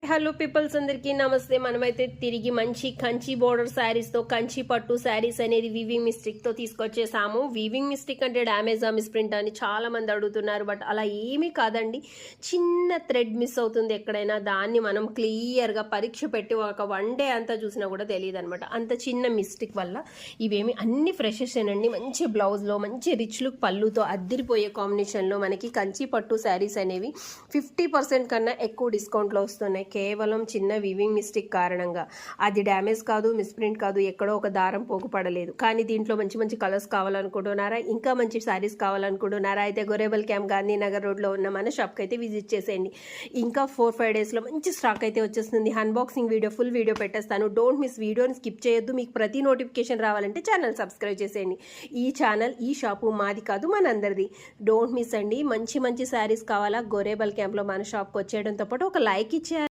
Hello peoples అందరికీ నమస్తే. మనమైతే తిరిగి మంచి కంచి బోర్డర్ శారీస్తో కంచి పట్టు శారీస్ అనేది వీవింగ్ మిస్టేక్తో తీసుకొచ్చేసాము. వీవింగ్ మిస్టేక్ అంటే డ్యామేజా మిస్ప్రింట్ అని చాలా మంది అడుగుతున్నారు. బట్ అలా ఏమీ కాదండి. చిన్న థ్రెడ్ మిస్ అవుతుంది ఎక్కడైనా, దాన్ని మనం క్లియర్గా పరీక్ష పెట్టి ఒక 1 డే అంతా చూసినా కూడా తెలియదు అనమాట. అంత చిన్న మిస్టేక్ వల్ల ఇవేమి అన్ని ఫ్రెషెస్ అండి. మంచి బ్లౌజ్లో మంచి రిచ్ లుక్ పళ్ళుతో అద్దిరిపోయే కాంబినేషన్లో మనకి కంచి పట్టు శారీస్ అనేవి 50% కన్నా ఎక్కువ డిస్కౌంట్లో వస్తున్నాయి. కేవలం చిన్న వీవింగ్ మిస్టేక్ కారణంగా. అది డ్యామేజ్ కాదు, మిస్ప్రింట్ కాదు, ఎక్కడో ఒక దారం పోగుపడలేదు. కానీ దీంట్లో మంచి మంచి కలర్స్ కావాలనుకుంటున్నారా, ఇంకా మంచి శారీస్ కావాలనుకుంటున్నారా, అయితే గొరేబల్ క్యాంప్ గాంధీనగర్ రోడ్లో ఉన్న మన షాప్కి అయితే విజిట్ చేసేయండి. ఇంకా 4-5 డేస్లో మంచి స్టాక్ అయితే వచ్చేస్తుంది. అన్బాక్సింగ్ వీడియో, ఫుల్ వీడియో పెట్టేస్తాను. డోంట్ మిస్, వీడియోని స్కిప్ చేయొద్దు. మీకు ప్రతి నోటిఫికేషన్ రావాలంటే ఛానల్ సబ్స్క్రైబ్ చేసేయండి. ఈ ఛానల్, ఈ షాపు మాది కాదు, మనందరిది. డోంట్ మిస్ అండి. మంచి మంచి శారీస్ కావాలా, గొరేబల్ క్యాంప్లో మన షాప్కి వచ్చేయడంతో పాటు ఒక లైక్ ఇచ్చేయాలి.